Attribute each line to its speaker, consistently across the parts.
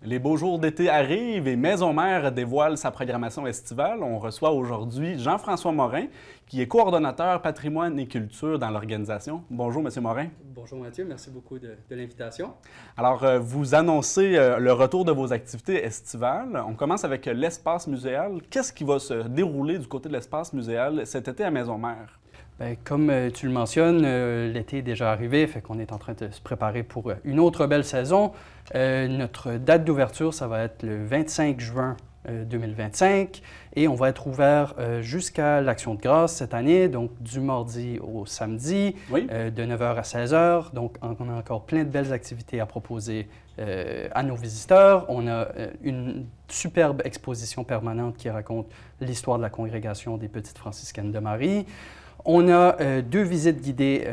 Speaker 1: Les beaux jours d'été arrivent et Maison Mère dévoile sa programmation estivale. On reçoit aujourd'hui Jean-François Morin, qui est coordonnateur patrimoine et culture dans l'organisation. Bonjour, Monsieur Morin.
Speaker 2: Bonjour Mathieu, merci beaucoup de l'invitation.
Speaker 1: Alors, vous annoncez le retour de vos activités estivales. On commence avec l'espace muséal. Qu'est-ce qui va se dérouler du côté de l'espace muséal cet été à Maison Mère?
Speaker 2: Bien, comme tu le mentionnes, l'été est déjà arrivé, fait qu'on est en train de se préparer pour une autre belle saison. Notre date d'ouverture, ça va être le 25 juin 2025 et on va être ouvert jusqu'à l'Action de grâce cette année, donc du mardi au samedi,
Speaker 1: Oui.
Speaker 2: de 9h à 16h. Donc, on a encore plein de belles activités à proposer à nos visiteurs. On a une superbe exposition permanente qui raconte l'histoire de la congrégation des Petites franciscaines de Marie. On a 2 visites guidées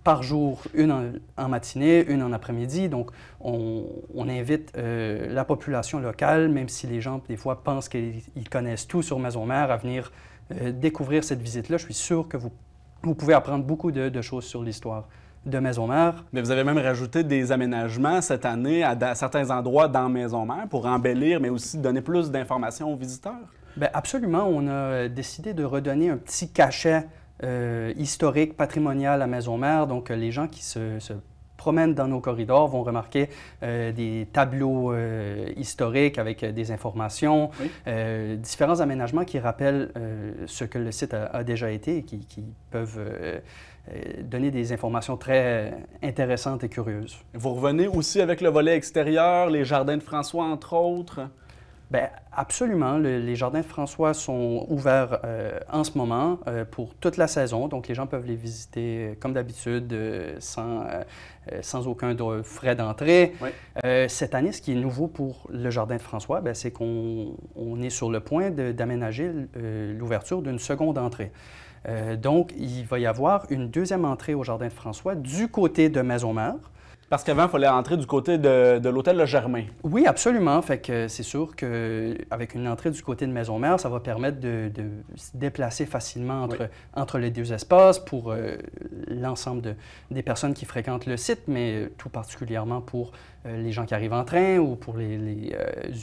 Speaker 2: par jour, une en matinée, une en après-midi. Donc, on invite la population locale, même si les gens, des fois, pensent qu'ils connaissent tout sur Maison Mère, à venir découvrir cette visite-là. Je suis sûr que vous pouvez apprendre beaucoup de choses sur l'histoire de Maison Mère.
Speaker 1: Mais vous avez même rajouté des aménagements cette année à certains endroits dans Maison Mère pour embellir, mais aussi donner plus d'informations aux visiteurs.
Speaker 2: Bien, absolument. On a décidé de redonner un petit cachet historique, patrimonial à Maison Mère. Donc, les gens qui se promènent dans nos corridors vont remarquer des tableaux historiques avec des informations,
Speaker 1: Oui.
Speaker 2: différents aménagements qui rappellent ce que le site a déjà été et qui peuvent donner des informations très intéressantes et curieuses.
Speaker 1: Vous revenez aussi avec le volet extérieur, les jardins de François, entre autres.
Speaker 2: Bien, absolument. Les jardins de François sont ouverts en ce moment pour toute la saison. Donc, les gens peuvent les visiter comme d'habitude sans aucun frais d'entrée.
Speaker 1: Oui.
Speaker 2: Cette année, ce qui est nouveau pour le jardin de François, bien, c'est qu'on est sur le point d'aménager l'ouverture d'une seconde entrée. Donc, il va y avoir une deuxième entrée au jardin de François du côté de Maison Mère.
Speaker 1: Parce qu'avant, il fallait entrer du côté de l'hôtel Le Germain.
Speaker 2: Oui, absolument. Fait que c'est sûr qu'avec une entrée du côté de Maison Mère, ça va permettre de se déplacer facilement entre les deux espaces pour l'ensemble des personnes qui fréquentent le site, mais tout particulièrement pour les gens qui arrivent en train ou pour les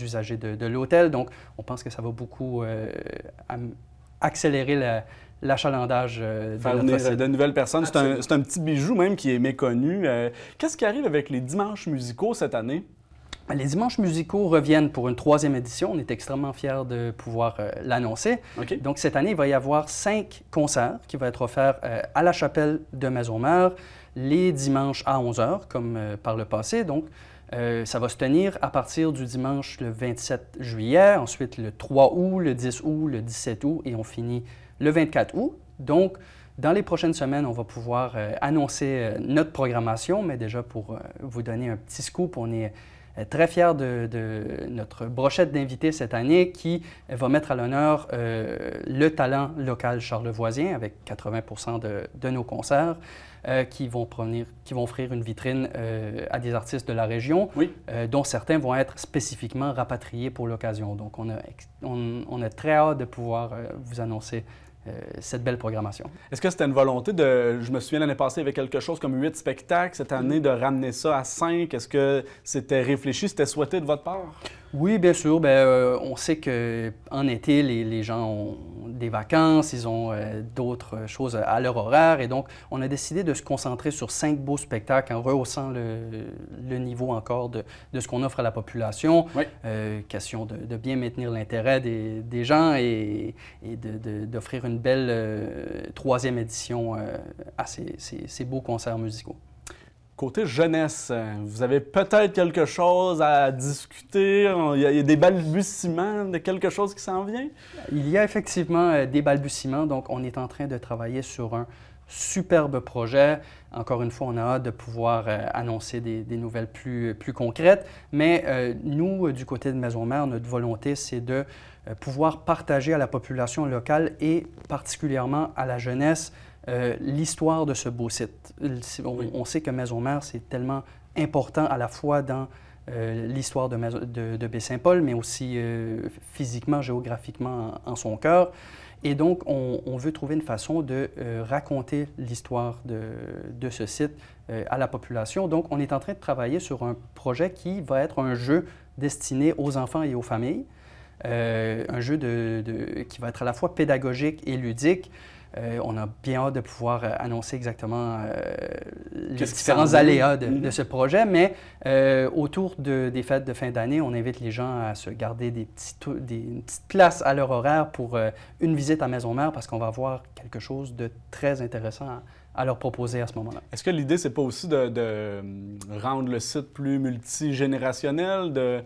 Speaker 2: usagers de l'hôtel. Donc, on pense que ça va beaucoup accélérer l'achalandage de
Speaker 1: Faire
Speaker 2: notre
Speaker 1: venir
Speaker 2: site.
Speaker 1: de nouvelles personnes. C'est un petit bijou même qui est méconnu. Qu'est-ce qui arrive avec les dimanches musicaux cette année?
Speaker 2: Les dimanches musicaux reviennent pour une 3e édition. On est extrêmement fiers de pouvoir l'annoncer.
Speaker 1: OK.
Speaker 2: Donc, cette année, il va y avoir 5 concerts qui vont être offerts à la chapelle de Maison Mère les dimanches à 11h, comme par le passé. Donc, ça va se tenir à partir du dimanche le 27 juillet, ensuite le 3 août, le 10 août, le 17 août et on finit le 24 août. Donc, dans les prochaines semaines, on va pouvoir annoncer notre programmation, mais déjà pour vous donner un petit scoop, on est très fiers de notre brochette d'invités cette année qui va mettre à l'honneur le talent local charlevoisien avec 80% de nos concerts qui vont offrir une vitrine à des artistes de la région,
Speaker 1: Oui.
Speaker 2: dont certains vont être spécifiquement rapatriés pour l'occasion. Donc, on a très hâte de pouvoir vous annoncer cette belle programmation.
Speaker 1: Est-ce que c'était une volonté de... Je me souviens l'année passée, il y avait quelque chose comme 8 spectacles. Cette année, de ramener ça à 5. Est-ce que c'était réfléchi, c'était souhaité de votre part?
Speaker 2: Oui, bien sûr. On sait qu'en été, les gens ont des vacances, ils ont d'autres choses à leur horaire. Et donc, on a décidé de se concentrer sur 5 beaux spectacles en rehaussant le niveau encore de ce qu'on offre à la population.
Speaker 1: Oui.
Speaker 2: Question de bien maintenir l'intérêt des gens et d'offrir une belle 3e édition à ces beaux concerts musicaux.
Speaker 1: Côté jeunesse, vous avez peut-être quelque chose à discuter? Il y a des balbutiements de quelque chose qui s'en vient?
Speaker 2: Il y a effectivement des balbutiements, donc on est en train de travailler sur un superbe projet. Encore une fois, on a hâte de pouvoir annoncer des nouvelles plus concrètes, mais nous, du côté de Maison Mère, notre volonté, c'est de pouvoir partager à la population locale et particulièrement à la jeunesse l'histoire de ce beau site. On sait que Maison Mère, c'est tellement important à la fois dans l'histoire de Baie-Saint-Paul, mais aussi physiquement, géographiquement en son cœur. Et donc, on veut trouver une façon de raconter l'histoire de ce site à la population. Donc, on est en train de travailler sur un projet qui va être un jeu destiné aux enfants et aux familles. Un jeu qui va être à la fois pédagogique et ludique. On a bien hâte de pouvoir annoncer exactement les différents aléas de ce projet, mais autour des fêtes de fin d'année, on invite les gens à se garder une petite place à leur horaire pour une visite à Maisons-Mères parce qu'on va avoir quelque chose de très intéressant à leur proposer à ce moment-là.
Speaker 1: Est-ce que l'idée, c'est pas aussi de rendre le site plus multigénérationnel, de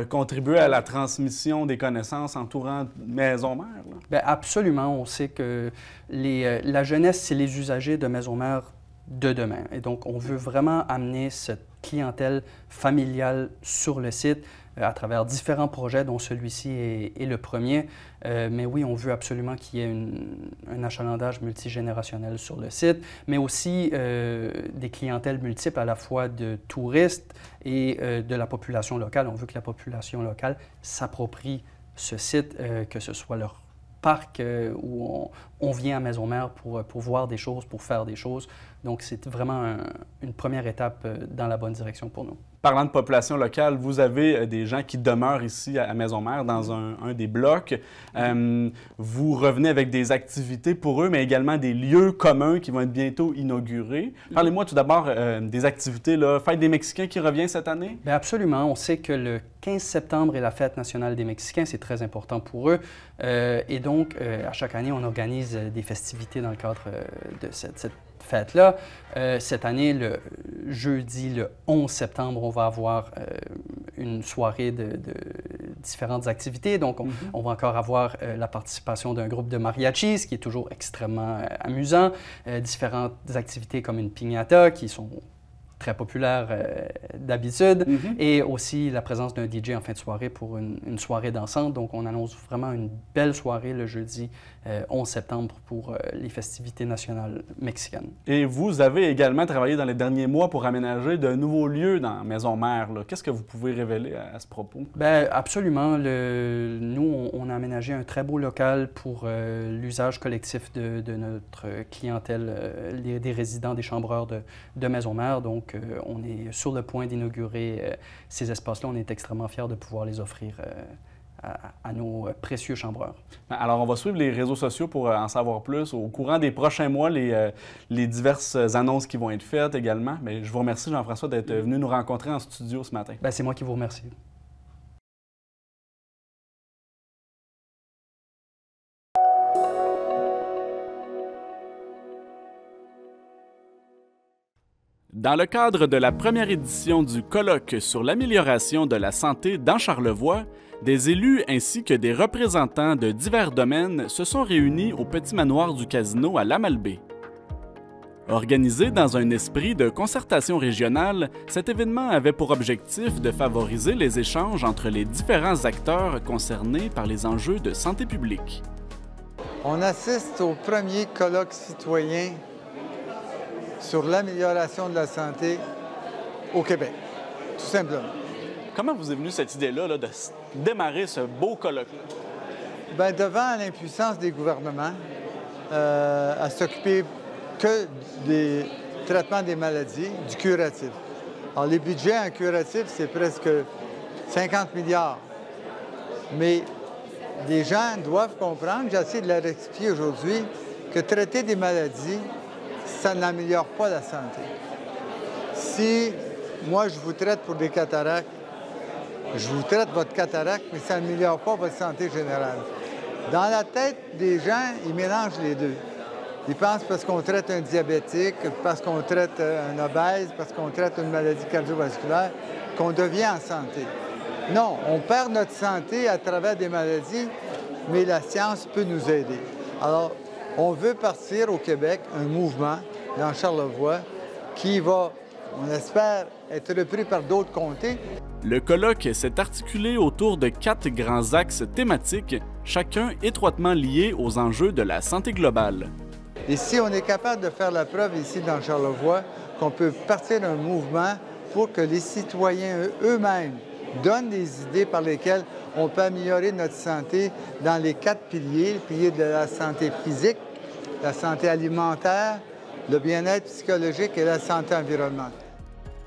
Speaker 1: contribuer à la transmission des connaissances entourant Maisons-Mères?
Speaker 2: Bien, absolument. On sait que la jeunesse, c'est les usagers de Maisons-Mères de demain. Et donc, on veut vraiment amener cette clientèle familiale sur le site à travers différents projets, dont celui-ci est le premier. Mais oui, on veut absolument qu'il y ait un achalandage multigénérationnel sur le site, mais aussi des clientèles multiples à la fois de touristes et de la population locale. On veut que la population locale s'approprie ce site, que ce soit leur parc où on vient à Maisons-Mères pour voir des choses, pour faire des choses. Donc, c'est vraiment une première étape dans la bonne direction pour nous.
Speaker 1: Parlant de population locale, vous avez des gens qui demeurent ici à Maisons-Mères dans un des blocs. Vous revenez avec des activités pour eux, mais également des lieux communs qui vont être bientôt inaugurés. Parlez-moi tout d'abord des activités, là. Fête des Mexicains qui revient cette année?
Speaker 2: Bien, absolument. On sait que le 15 septembre est la fête nationale des Mexicains. C'est très important pour eux. Et donc, à chaque année, on organise des festivités dans le cadre de cette fête-là. Cette année, le jeudi, le 11 septembre, on va avoir une soirée de différentes activités. Donc, on va encore avoir la participation d'un groupe de mariachis, ce qui est toujours extrêmement amusant. Différentes activités comme une piñata, qui sont très populaire d'habitude, et aussi la présence d'un DJ en fin de soirée pour une soirée dansante. Donc, on annonce vraiment une belle soirée le jeudi 11 septembre pour les festivités nationales mexicaines.
Speaker 1: Et vous avez également travaillé dans les derniers mois pour aménager de nouveaux lieux dans Maisons-Mères. Qu'est-ce que vous pouvez révéler à ce propos?
Speaker 2: Bien, absolument. Nous, on a aménagé un très beau local pour l'usage collectif de notre clientèle, des résidents, des chambreurs de Maisons-Mères. Donc, on est sur le point d'inaugurer ces espaces-là. On est extrêmement fiers de pouvoir les offrir à nos précieux chambreurs.
Speaker 1: Alors, on va suivre les réseaux sociaux pour en savoir plus. Au courant des prochains mois, les diverses annonces qui vont être faites également. Mais je vous remercie, Jean-François, d'être venu nous rencontrer en studio ce matin.
Speaker 2: Bien, c'est moi qui vous remercie.
Speaker 1: Dans le cadre de la première édition du colloque sur l'amélioration de la santé dans Charlevoix, des élus ainsi que des représentants de divers domaines se sont réunis au Petit Manoir du Casino à Lamalbaie. Organisé dans un esprit de concertation régionale, cet événement avait pour objectif de favoriser les échanges entre les différents acteurs concernés par les enjeux de santé publique.
Speaker 3: On assiste au premier colloque citoyen sur l'amélioration de la santé au Québec, tout simplement.
Speaker 1: Comment vous est venue cette idée-là de démarrer ce beau colloque-là?
Speaker 3: Bien, devant l'impuissance des gouvernements à s'occuper que des traitements des maladies, du curatif. Alors, les budgets en curatif, c'est presque 50 milliards. Mais les gens doivent comprendre, j'essaie de leur expliquer aujourd'hui, que traiter des maladies, ça n'améliore pas la santé. Si moi, je vous traite pour des cataractes, je vous traite votre cataracte, mais ça n'améliore pas votre santé générale. Dans la tête des gens, ils mélangent les deux. Ils pensent parce qu'on traite un diabétique, parce qu'on traite un obèse, parce qu'on traite une maladie cardiovasculaire, qu'on devient en santé. Non, on perd notre santé à travers des maladies, mais la science peut nous aider. Alors, on veut partir au Québec un mouvement dans Charlevoix qui va, on espère, être repris par d'autres comtés.
Speaker 1: Le colloque s'est articulé autour de 4 grands axes thématiques, chacun étroitement lié aux enjeux de la santé globale.
Speaker 3: Et si on est capable de faire la preuve ici dans Charlevoix qu'on peut partir d'un mouvement pour que les citoyens eux-mêmes donne des idées par lesquelles on peut améliorer notre santé dans les 4 piliers, le pilier de la santé physique, la santé alimentaire, le bien-être psychologique et la santé environnementale.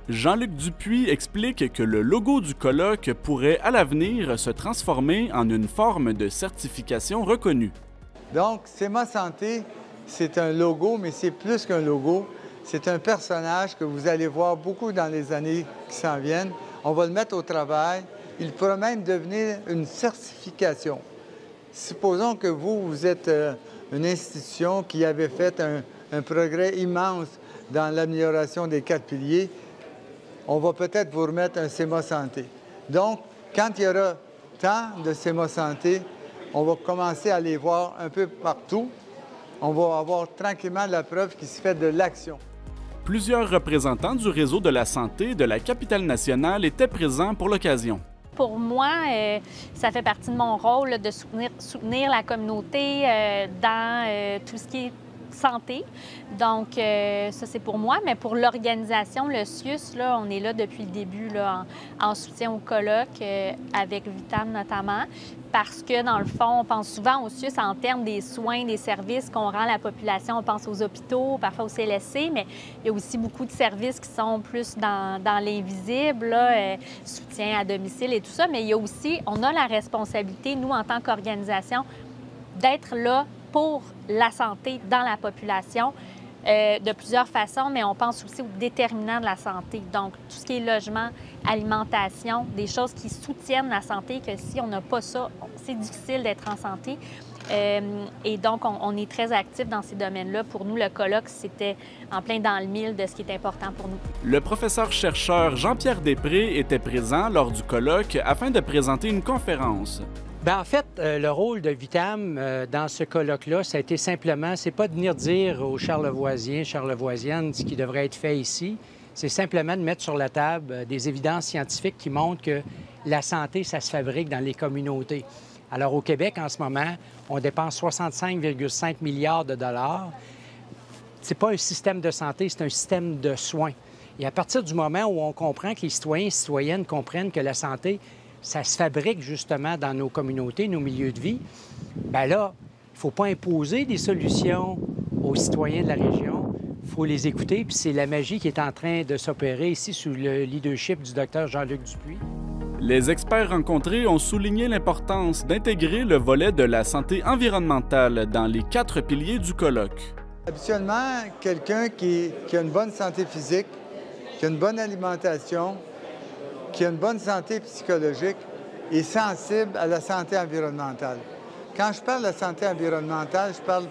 Speaker 1: Jean-Luc Dupuis explique que le logo du colloque pourrait à l'avenir se transformer en une forme de certification reconnue.
Speaker 3: Donc, C'est ma santé, c'est un logo, mais c'est plus qu'un logo. C'est un personnage que vous allez voir beaucoup dans les années qui s'en viennent. On va le mettre au travail. Il pourra même devenir une certification. Supposons que vous êtes une institution qui avait fait un progrès immense dans l'amélioration des 4 piliers. On va peut-être vous remettre un CEMA Santé. Donc, quand il y aura tant de CEMA Santé, on va commencer à les voir un peu partout. On va avoir tranquillement la preuve qu'il se fait de l'action.
Speaker 1: Plusieurs représentants du réseau de la santé de la capitale nationale étaient présents pour l'occasion.
Speaker 4: Pour moi, ça fait partie de mon rôle là, de soutenir la communauté dans tout ce qui est santé. Donc, ça, c'est pour moi. Mais pour l'organisation, le CIUS, là, on est là depuis le début là, en soutien au colloque, avec Vitam notamment, parce que, dans le fond, on pense souvent au CIUS en termes des soins, des services qu'on rend à la population. On pense aux hôpitaux, parfois au CLSC, mais il y a aussi beaucoup de services qui sont plus dans l'invisible, soutien à domicile et tout ça. Mais il y a aussi, on a la responsabilité, nous, en tant qu'organisation, d'être là pour la santé dans la population de plusieurs façons, mais on pense aussi aux déterminants de la santé. Donc, tout ce qui est logement, alimentation, des choses qui soutiennent la santé, que si on n'a pas ça, c'est difficile d'être en santé. Et donc, on est très actifs dans ces domaines-là. Pour nous, le colloque, c'était en plein dans le mille de ce qui est important pour nous.
Speaker 1: Le professeur-chercheur Jean-Pierre Després était présent lors du colloque afin de présenter une conférence.
Speaker 5: Bien, en fait, le rôle de Vitam dans ce colloque-là, ça a été simplement, c'est pas de venir dire aux Charlevoisiens, Charlevoisiennes ce qui devrait être fait ici, c'est simplement de mettre sur la table des évidences scientifiques qui montrent que la santé, ça se fabrique dans les communautés. Alors, au Québec, en ce moment, on dépense 65,5 milliards de dollars. C'est pas un système de santé, c'est un système de soins. Et à partir du moment où on comprend que les citoyens et citoyennes comprennent que la santé, ça se fabrique justement dans nos communautés, nos milieux de vie, bien là, il ne faut pas imposer des solutions aux citoyens de la région. Il faut les écouter, puis c'est la magie qui est en train de s'opérer ici sous le leadership du docteur Jean-Luc Dupuis.
Speaker 1: Les experts rencontrés ont souligné l'importance d'intégrer le volet de la santé environnementale dans les 4 piliers du colloque.
Speaker 3: Habituellement, quelqu'un qui a une bonne santé physique, qui a une bonne alimentation, qui a une bonne santé psychologique est sensible à la santé environnementale. Quand je parle de la santé environnementale, je parle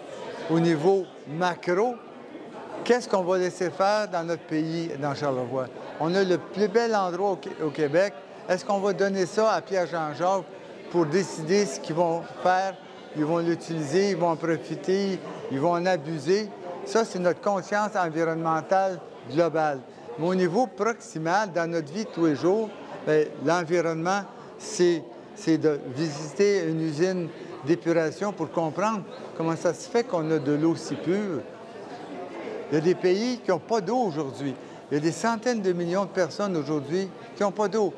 Speaker 3: au niveau macro. Qu'est-ce qu'on va laisser faire dans notre pays, dans Charlevoix? On a le plus bel endroit au Québec. Est-ce qu'on va donner ça à Pierre-Jean-Jacques pour décider ce qu'ils vont faire? Ils vont l'utiliser, ils vont en profiter, ils vont en abuser. Ça, c'est notre conscience environnementale globale. Mais au niveau proximal, dans notre vie de tous les jours, l'environnement, c'est de visiter une usine d'épuration pour comprendre comment ça se fait qu'on a de l'eau si pure. Il y a des pays qui n'ont pas d'eau aujourd'hui. Il y a des centaines de millions de personnes aujourd'hui qui n'ont pas d'eau.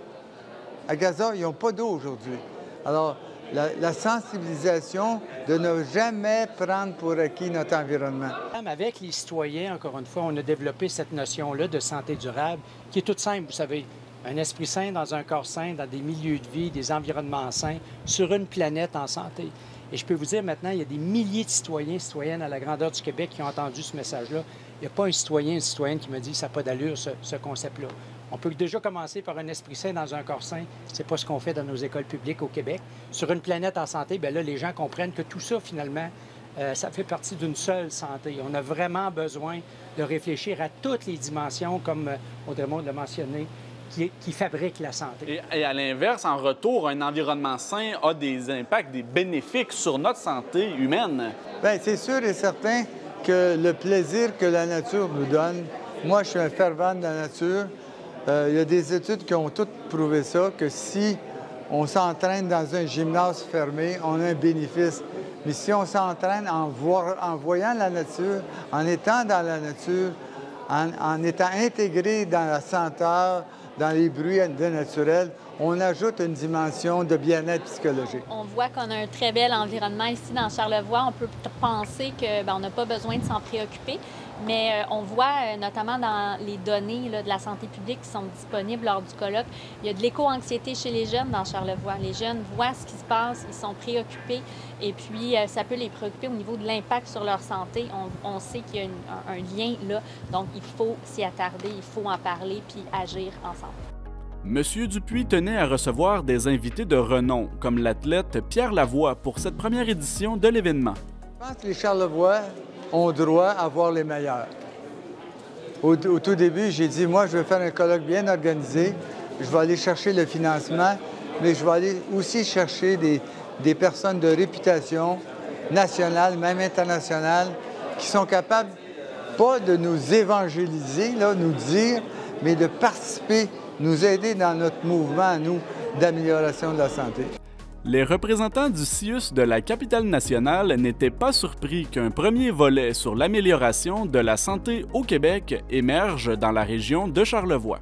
Speaker 3: À Gaza, ils n'ont pas d'eau aujourd'hui. Alors, la sensibilisation de ne jamais prendre pour acquis notre environnement.
Speaker 5: Avec les citoyens, encore une fois, on a développé cette notion-là de santé durable qui est toute simple, vous savez. Un esprit sain dans un corps sain, dans des milieux de vie, des environnements sains, sur une planète en santé. Et je peux vous dire maintenant, il y a des milliers de citoyens et citoyennes à la grandeur du Québec qui ont entendu ce message-là. Il n'y a pas un citoyen, une citoyenne qui me dit que ça n'a pas d'allure, ce concept-là. On peut déjà commencer par un esprit sain dans un corps sain. C'est pas ce qu'on fait dans nos écoles publiques au Québec. Sur une planète en santé, bien là, les gens comprennent que tout ça, finalement, ça fait partie d'une seule santé. On a vraiment besoin de réfléchir à toutes les dimensions, comme Audrey Maud l'a mentionné, qui fabriquent la santé.
Speaker 1: Et à l'inverse, en retour, un environnement sain a des impacts, des bénéfices sur notre santé humaine.
Speaker 3: Bien, c'est sûr et certain que le plaisir que la nature nous donne, moi, je suis un fervent de la nature. Il y a des études qui ont toutes prouvé ça, que si on s'entraîne dans un gymnase fermé, on a un bénéfice. Mais si on s'entraîne en voyant la nature, en étant dans la nature, en étant intégré dans la senteur, dans les bruits naturels, on ajoute une dimension de bien-être psychologique.
Speaker 4: On voit qu'on a un très bel environnement ici dans Charlevoix. On peut penser qu'on n'a pas besoin de s'en préoccuper, mais on voit notamment dans les données là, de la santé publique qui sont disponibles lors du colloque, il y a de l'éco-anxiété chez les jeunes dans Charlevoix. Les jeunes voient ce qui se passe, ils sont préoccupés et puis ça peut les préoccuper au niveau de l'impact sur leur santé. On sait qu'il y a un lien là, donc il faut s'y attarder, il faut en parler puis agir ensemble.
Speaker 1: Monsieur Dupuis tenait à recevoir des invités de renom, comme l'athlète Pierre Lavoie, pour cette première édition de l'événement.
Speaker 3: Je pense que les Charlevoix ont droit à voir les meilleurs. Au tout début, j'ai dit, moi, je vais faire un colloque bien organisé, je vais aller chercher le financement, mais je vais aller aussi chercher des personnes de réputation nationale, même internationale, qui sont capables, pas de nous évangéliser, là, nous dire, mais de participer, nous aider dans notre mouvement, nous, d'amélioration de la santé.
Speaker 1: Les représentants du CIUS de la capitale nationale n'étaient pas surpris qu'un premier volet sur l'amélioration de la santé au Québec émerge dans la région de Charlevoix.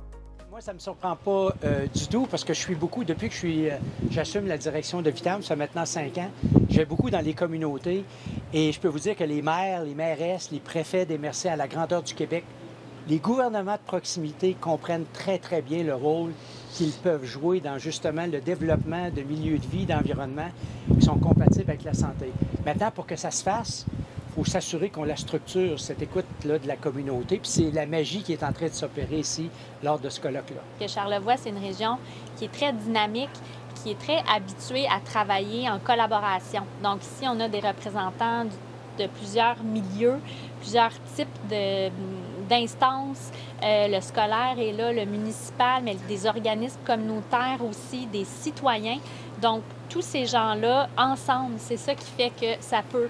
Speaker 5: Moi, ça ne me surprend pas du tout parce que je suis beaucoup, depuis que j'assume la direction de Vitam, ça fait maintenant 5 ans, je vais beaucoup dans les communautés et je peux vous dire que les maires, les mairesses, les préfets des MRC à la grandeur du Québec, les gouvernements de proximité comprennent très, très bien le rôle qu'ils peuvent jouer dans justement le développement de milieux de vie, d'environnement qui sont compatibles avec la santé. Maintenant, pour que ça se fasse, il faut s'assurer qu'on la structure, cette écoute-là de la communauté, puis c'est la magie qui est en train de s'opérer ici lors de ce colloque-là.
Speaker 4: Charlevoix, c'est une région qui est très dynamique, qui est très habituée à travailler en collaboration. Donc ici, on a des représentants de plusieurs milieux, plusieurs types d'instances. Le scolaire est là, le municipal, mais des organismes communautaires aussi, des citoyens. Donc, tous ces gens-là, ensemble, c'est ça qui fait que ça peut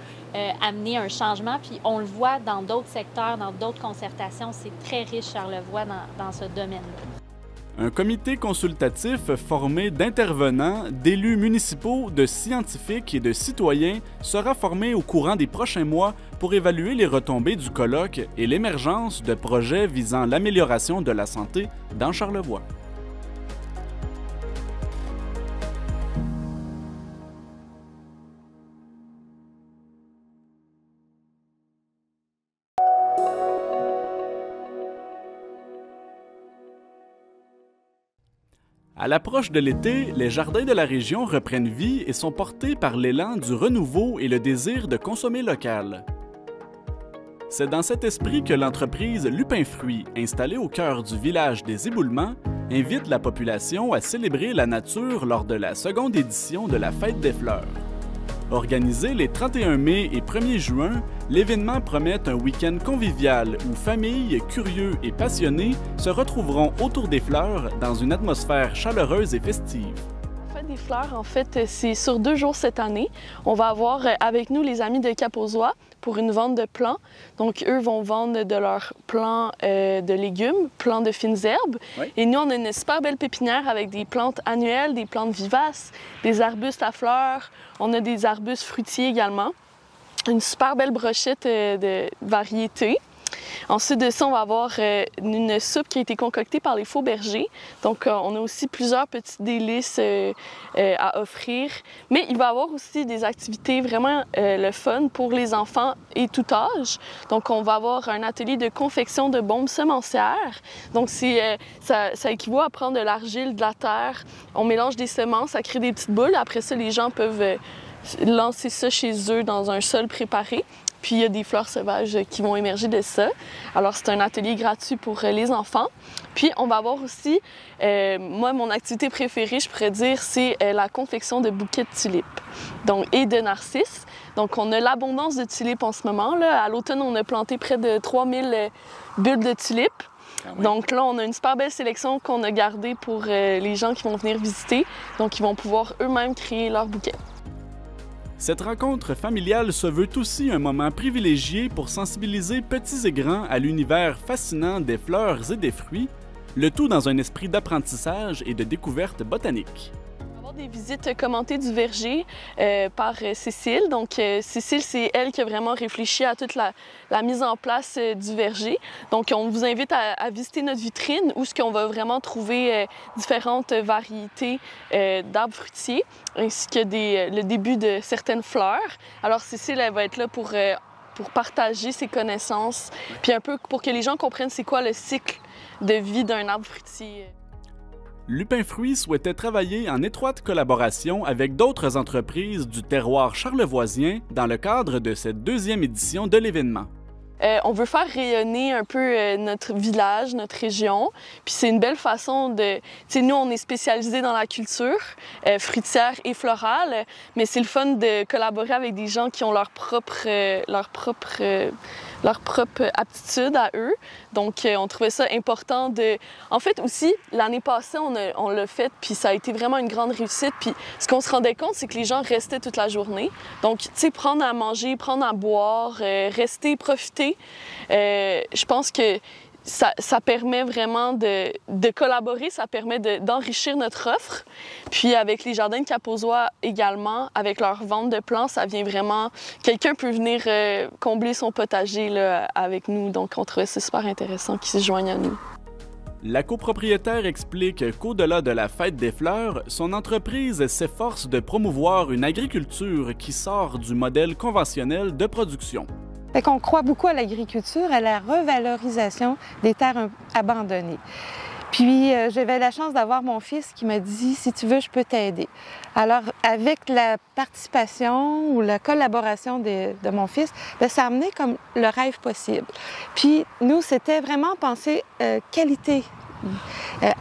Speaker 4: amener un changement. Puis on le voit dans d'autres secteurs, dans d'autres concertations. C'est très riche, Charlevoix, dans ce domaine-là.
Speaker 1: Un comité consultatif formé d'intervenants, d'élus municipaux, de scientifiques et de citoyens sera formé au courant des prochains mois pour évaluer les retombées du colloque et l'émergence de projets visant l'amélioration de la santé dans Charlevoix. À l'approche de l'été, les jardins de la région reprennent vie et sont portés par l'élan du renouveau et le désir de consommer local. C'est dans cet esprit que l'entreprise Lupin Fruits, installée au cœur du village des Éboulements, invite la population à célébrer la nature lors de la seconde édition de la Fête des fleurs. Organisé les 31 mai et 1er juin, l'événement promet un week-end convivial où familles, curieux et passionnés se retrouveront autour des fleurs dans une atmosphère chaleureuse et festive.
Speaker 6: La Fête des fleurs, en fait, c'est sur 2 jours cette année. On va avoir avec nous les amis de Cap-aux-Oies pour une vente de plants. Donc, eux vont vendre de leurs plants de légumes, plants de fines herbes. Oui. Et nous, on a une super belle pépinière avec des plantes annuelles, des plantes vivaces, des arbustes à fleurs. On a des arbustes fruitiers également. Une super belle brochette de variétés. Ensuite de ça, on va avoir une soupe qui a été concoctée par les Faux Bergers. Donc, on a aussi plusieurs petites délices à offrir. Mais il va y avoir aussi des activités vraiment le fun pour les enfants et tout âge. Donc, on va avoir un atelier de confection de bombes semencières. Donc, ça équivaut à prendre de l'argile, de la terre. On mélange des semences, ça crée des petites boules. Après ça, les gens peuvent lancer ça chez eux dans un sol préparé. Puis il y a des fleurs sauvages qui vont émerger de ça. Alors c'est un atelier gratuit pour les enfants. Puis on va avoir aussi, moi mon activité préférée, je pourrais dire, c'est la confection de bouquets de tulipes et de narcisses. Donc on a l'abondance de tulipes en ce moment. Là. À l'automne, on a planté près de 3000 bulbes de tulipes. Donc là, on a une super belle sélection qu'on a gardée pour les gens qui vont venir visiter. Donc ils vont pouvoir eux-mêmes créer leurs bouquets.
Speaker 1: Cette rencontre familiale se veut aussi un moment privilégié pour sensibiliser petits et grands à l'univers fascinant des fleurs et des fruits, le tout dans un esprit d'apprentissage et de découverte botanique.
Speaker 6: Des visites commentées du verger par Cécile. Donc, Cécile, c'est elle qui a vraiment réfléchi à toute la mise en place du verger. Donc, on vous invite à visiter notre vitrine où on va vraiment trouver différentes variétés d'arbres fruitiers ainsi que le début de certaines fleurs. Alors, Cécile, elle va être là pour partager ses connaissances, puis un peu pour que les gens comprennent c'est quoi le cycle de vie d'un arbre fruitier.
Speaker 1: Lupin Fruits souhaitait travailler en étroite collaboration avec d'autres entreprises du terroir charlevoisien dans le cadre de cette deuxième édition de l'événement.
Speaker 6: On veut faire rayonner un peu notre village, notre région. Puis c'est une belle façon de... Tu sais, nous, on est spécialisés dans la culture fruitière et florale, mais c'est le fun de collaborer avec des gens qui ont leur propre aptitude à eux. Donc, on trouvait ça important de... En fait, aussi, l'année passée, on l'a fait, puis ça a été vraiment une grande réussite. Puis ce qu'on se rendait compte, c'est que les gens restaient toute la journée. Donc, tu sais, prendre à manger, prendre à boire, rester, profiter. Je pense que ça permet vraiment de collaborer, ça permet d'enrichir notre offre. Puis avec les Jardins de Capozwa également, avec leur vente de plants, ça vient vraiment... Quelqu'un peut venir combler son potager là, avec nous, donc on trouvait ça super intéressant qu'ils se joignent à nous.
Speaker 1: La copropriétaire explique qu'au-delà de la fête des fleurs, son entreprise s'efforce de promouvoir une agriculture qui sort du modèle conventionnel de production.
Speaker 7: Fait qu'on croit beaucoup à l'agriculture, à la revalorisation des terres abandonnées. Puis j'avais la chance d'avoir mon fils qui m'a dit « Si tu veux, je peux t'aider ». Alors, avec la participation ou la collaboration de mon fils, bien, ça a amené comme le rêve possible. Puis nous, c'était vraiment penser qualité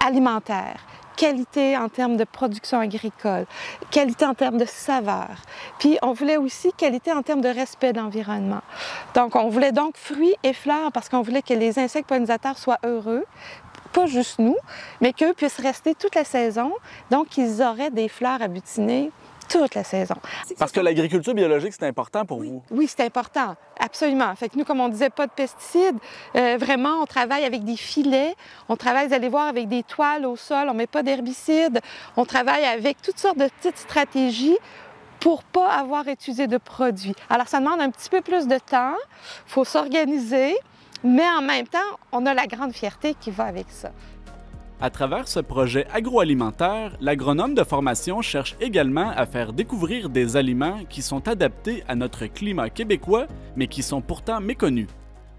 Speaker 7: alimentaire. Qualité en termes de production agricole, qualité en termes de saveur. Puis on voulait aussi qualité en termes de respect de l'environnement. Donc on voulait donc fruits et fleurs parce qu'on voulait que les insectes pollinisateurs soient heureux, pas juste nous, mais qu'eux puissent rester toute la saison. Donc ils auraient des fleurs à butiner toute la saison.
Speaker 1: Parce que l'agriculture biologique, c'est important pour vous?
Speaker 7: Oui, c'est important, absolument. Fait que nous, comme on disait, pas de pesticides. Vraiment, on travaille avec des filets. On travaille, vous allez voir, avec des toiles au sol. On ne met pas d'herbicides. On travaille avec toutes sortes de petites stratégies pour ne pas avoir utilisé de produits. Alors, ça demande un petit peu plus de temps. Il faut s'organiser. Mais en même temps, on a la grande fierté qui va avec ça.
Speaker 1: À travers ce projet agroalimentaire, l'agronome de formation cherche également à faire découvrir des aliments qui sont adaptés à notre climat québécois, mais qui sont pourtant méconnus.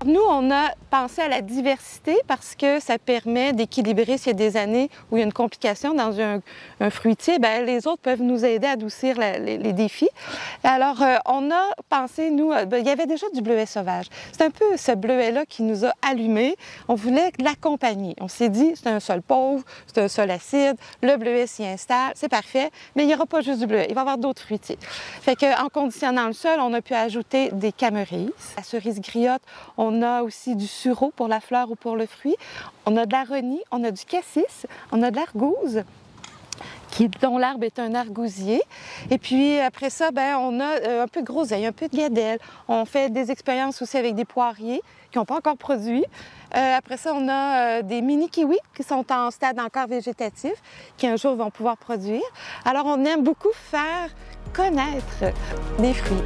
Speaker 7: Nous, on a pensé à la diversité parce que ça permet d'équilibrer s'il y a des années où il y a une complication dans un fruitier, bien, les autres peuvent nous aider à adoucir les défis. Alors, on a pensé, nous, il y avait déjà du bleuet sauvage. C'est un peu ce bleuet-là qui nous a allumés. On voulait l'accompagner. On s'est dit, c'est un sol pauvre, c'est un sol acide, le bleuet s'y installe, c'est parfait, mais il n'y aura pas juste du bleuet, il va y avoir d'autres fruitiers. Fait qu'en conditionnant le sol, on a pu ajouter des camerises, la cerise griotte, on a aussi du sureau pour la fleur ou pour le fruit. On a de l'aronie, on a du cassis, on a de l'argouze, dont l'arbre est un argousier. Et puis après ça, bien, on a un peu de groseille, un peu de gadelle. On fait des expériences aussi avec des poiriers qui n'ont pas encore produit. Après ça, on a des mini-kiwis qui sont en stade encore végétatif, qui un jour vont pouvoir produire. Alors, on aime beaucoup faire connaître des fruits.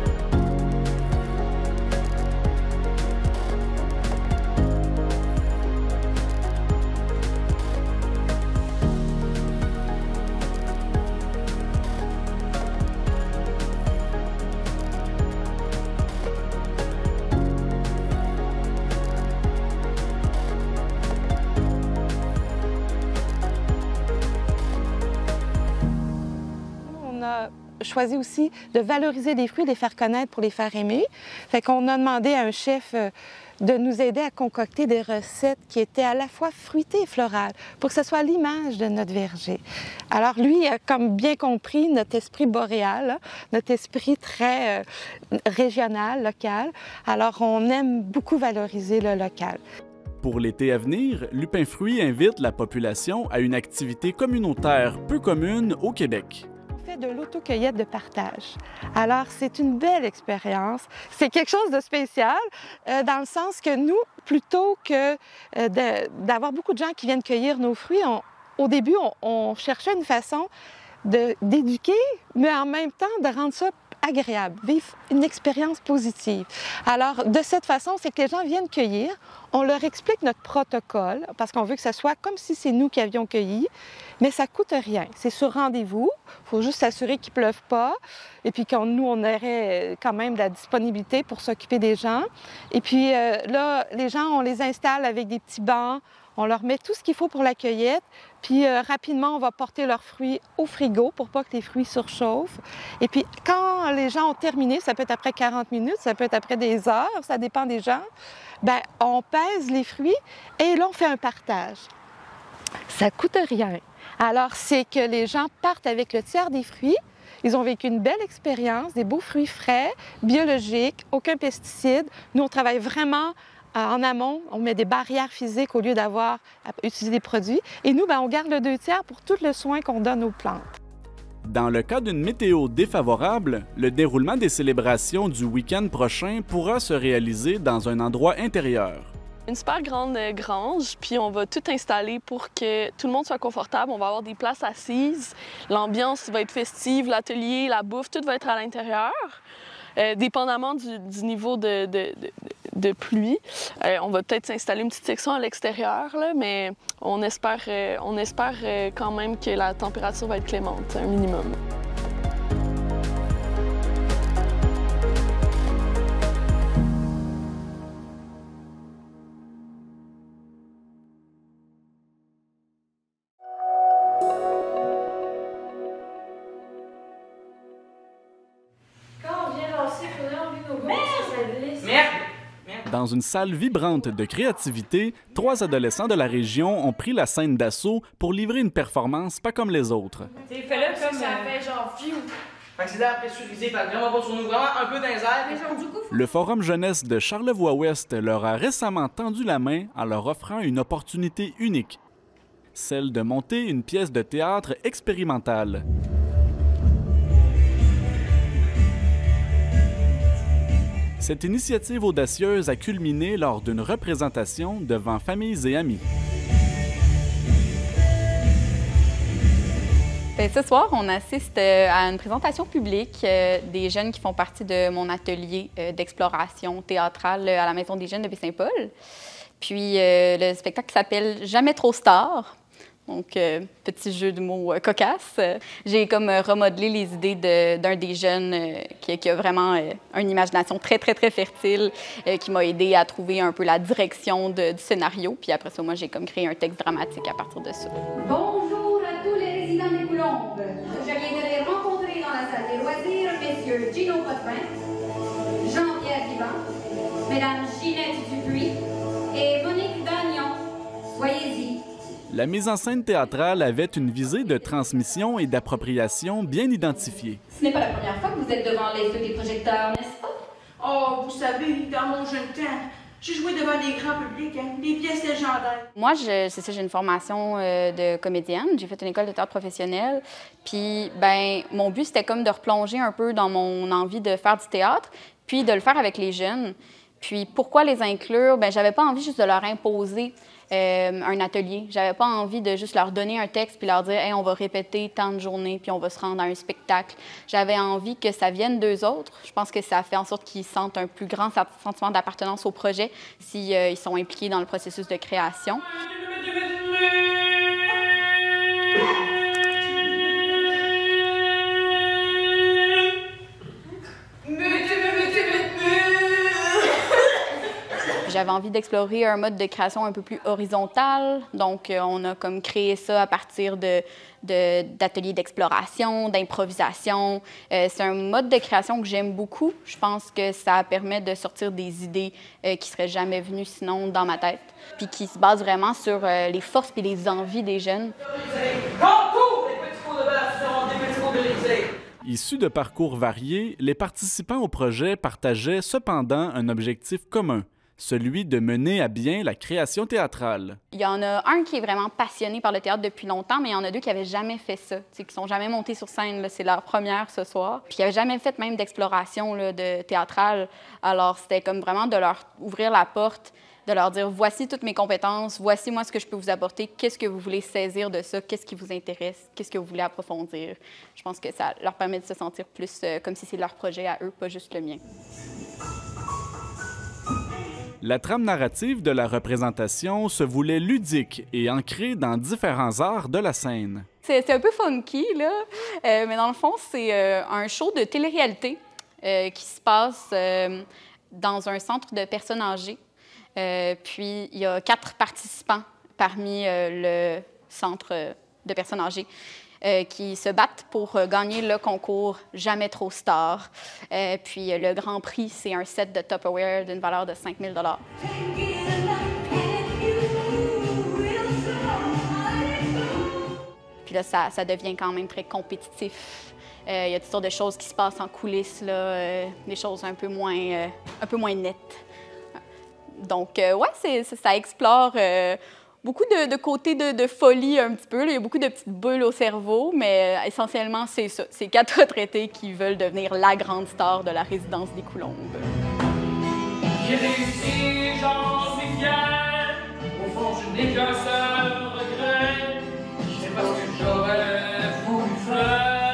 Speaker 7: Choisi aussi de valoriser les fruits, de les faire connaître pour les faire aimer. Fait qu'on a demandé à un chef de nous aider à concocter des recettes qui étaient à la fois fruitées et florales pour que ce soit l'image de notre verger. Alors lui a comme bien compris notre esprit boréal, notre esprit très régional, local. Alors on aime beaucoup valoriser le local.
Speaker 1: Pour l'été à venir, Lupin Fruits invite la population à une activité communautaire peu commune au Québec.
Speaker 7: De l'autocueillette de partage. Alors, c'est une belle expérience. C'est quelque chose de spécial dans le sens que nous, plutôt que d'avoir beaucoup de gens qui viennent cueillir nos fruits, au début, on cherchait une façon d'éduquer, mais en même temps de rendre ça agréable, vivre une expérience positive. Alors, de cette façon, c'est que les gens viennent cueillir, on leur explique notre protocole, parce qu'on veut que ça soit comme si c'est nous qui avions cueilli, mais ça ne coûte rien. C'est sur rendez-vous, il faut juste s'assurer qu'il ne pleuve pas, et puis nous, on aurait quand même de la disponibilité pour s'occuper des gens. Et puis là, les gens, on les installe avec des petits bancs, on leur met tout ce qu'il faut pour la cueillette, puis rapidement, on va porter leurs fruits au frigo pour pas que les fruits surchauffent. Et puis, quand les gens ont terminé, ça peut être après 40 minutes, ça peut être après des heures, ça dépend des gens, bien, on pèse les fruits et là, on fait un partage. Ça coûte rien. Alors, c'est que les gens partent avec le tiers des fruits. Ils ont vécu une belle expérience, des beaux fruits frais, biologiques, aucun pesticide. Nous, on travaille vraiment en amont, on met des barrières physiques au lieu d'avoir à utiliser des produits. Et nous, bien, on garde le 2/3 pour tout le soin qu'on donne aux plantes.
Speaker 1: Dans le cas d'une météo défavorable, le déroulement des célébrations du week-end prochain pourra se réaliser dans un endroit intérieur.
Speaker 6: Une super grande grange, puis on va tout installer pour que tout le monde soit confortable. On va avoir des places assises, l'ambiance va être festive, l'atelier, la bouffe, tout va être à l'intérieur. Dépendamment du niveau de pluie, on va peut-être s'installer une petite section à l'extérieur, mais on espère quand même que la température va être clémente, un minimum.
Speaker 1: Dans une salle vibrante de créativité, 3 adolescents de la région ont pris la scène d'assaut pour livrer une performance pas comme les autres.
Speaker 8: C'est fait comme ça fait genre fiou. Fait que c'est là pressurisé, fait vraiment pas sur nous, vraiment un peu dans les airs.
Speaker 1: Le Forum jeunesse de Charlevoix-Ouest leur a récemment tendu la main en leur offrant une opportunité unique, celle de monter une pièce de théâtre expérimentale. Cette initiative audacieuse a culminé lors d'une représentation devant familles et amis.
Speaker 9: Bien, ce soir, on assiste à une présentation publique des jeunes qui font partie de mon atelier d'exploration théâtrale à la Maison des jeunes de Baie-Saint-Paul. Puis le spectacle s'appelle « Jamais trop star ». Donc, petit jeu de mots cocasse. J'ai comme remodelé les idées d'un des jeunes qui a vraiment une imagination très, très, très fertile, qui m'a aidé à trouver un peu la direction du scénario. Puis après ça, moi, j'ai comme créé un texte dramatique à partir de ça.
Speaker 10: Bonjour à tous les résidents des Colombes. Je viens de les rencontrer dans la salle des loisirs, messieurs Gino Potvin, Jean-Pierre Vivant, mesdames Ginette Dupuis et Monique Gagnon. Soyez-y.
Speaker 1: La mise en scène théâtrale avait une visée de transmission et d'appropriation bien identifiée.
Speaker 10: Ce n'est pas la première fois que vous êtes devant les feux des projecteurs, n'est-ce pas?
Speaker 8: Oh, vous savez, dans mon jeune temps, j'ai joué devant des grands publics, des pièces légendaires.
Speaker 9: Moi, c'est ça, j'ai une formation de comédienne. J'ai fait une école de théâtre professionnelle. Puis, ben, mon but, c'était comme de replonger un peu dans mon envie de faire du théâtre, puis de le faire avec les jeunes. Puis, pourquoi les inclure? Ben, j'avais pas envie juste de leur imposer un atelier. J'avais pas envie de juste leur donner un texte puis leur dire hey, on va répéter tant de journées puis on va se rendre à un spectacle. J'avais envie que ça vienne d'eux autres. Je pense que ça fait en sorte qu'ils sentent un plus grand sentiment d'appartenance au projet s'ils ils sont impliqués dans le processus de création. J'avais envie d'explorer un mode de création un peu plus horizontal. Donc, on a comme créé ça à partir d'ateliers d'exploration, d'improvisation. C'est un mode de création que j'aime beaucoup. Je pense que ça permet de sortir des idées qui ne seraient jamais venues sinon dans ma tête, puis qui se basent vraiment sur les forces et les envies des jeunes.
Speaker 1: Issus de parcours variés, les participants au projet partageaient cependant un objectif commun, celui de mener à bien la création théâtrale. Il
Speaker 9: y en a un qui est vraiment passionné par le théâtre depuis longtemps, mais il y en a deux qui n'avaient jamais fait ça, qui ne sont jamais montés sur scène. C'est leur première ce soir. Puis qui n'avaient jamais fait même d'exploration de théâtrale. Alors, c'était comme vraiment de leur ouvrir la porte, de leur dire voici toutes mes compétences, voici moi ce que je peux vous apporter, qu'est-ce que vous voulez saisir de ça, qu'est-ce qui vous intéresse, qu'est-ce que vous voulez approfondir. Je pense que ça leur permet de se sentir plus comme si c'est leur projet à eux, pas juste le mien.
Speaker 1: La trame narrative de la représentation se voulait ludique et ancrée dans différents arts de la scène.
Speaker 9: C'est un peu funky, là, mais dans le fond, c'est un show de télé-réalité qui se passe dans un centre de personnes âgées. Puis, il y a 4 participants parmi le centre de personnes âgées qui se battent pour gagner le concours Jamais trop star. Puis, le grand prix, c'est un set de Tupperware d'une valeur de 5 000 $. Puis là, ça devient quand même très compétitif. Il y a toutes sortes de choses qui se passent en coulisses, là, des choses un peu moins nettes. Donc, ouais, ça explore beaucoup de côtés de folie un petit peu. Là. Il y a beaucoup de petites bulles au cerveau, mais essentiellement, c'est ça. C'est 4 retraités qui veulent devenir la grande star de la résidence des Coulombes.
Speaker 8: J'ai réussi, j'en suis fier. Au fond, je n'ai qu'un seul regret. C'est parce que j'aurais voulu faire.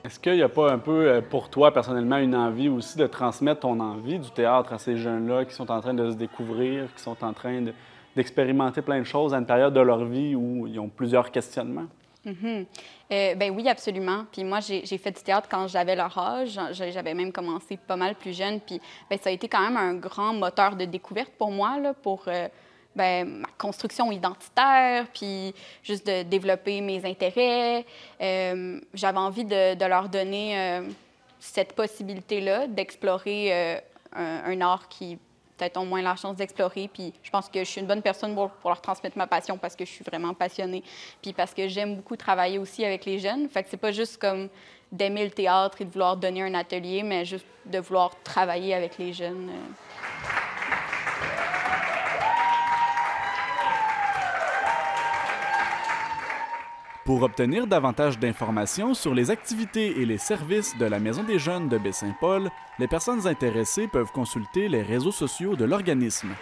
Speaker 1: Est-ce qu'il n'y a pas un peu, pour toi, personnellement, une envie aussi de transmettre ton envie du théâtre à ces jeunes-là qui sont en train de se découvrir, qui sont en train d'expérimenter plein de choses à une période de leur vie où ils ont plusieurs questionnements?
Speaker 9: Ben oui, absolument. Puis moi, j'ai fait du théâtre quand j'avais leur âge. J'avais même commencé pas mal plus jeune. Puis ben, ça a été quand même un grand moteur de découverte pour moi, là, pour ma construction identitaire, puis juste de développer mes intérêts. J'avais envie de leur donner cette possibilité-là d'explorer un art qui peut-être ont moins la chance d'explorer. Puis je pense que je suis une bonne personne pour leur transmettre ma passion parce que je suis vraiment passionnée. Puis parce que j'aime beaucoup travailler aussi avec les jeunes. Fait que c'est pas juste comme d'aimer le théâtre et de vouloir donner un atelier, mais juste de vouloir travailler avec les jeunes.
Speaker 1: Pour obtenir davantage d'informations sur les activités et les services de la Maison des jeunes de Baie-Saint-Paul, les personnes intéressées peuvent consulter les réseaux sociaux de l'organisme.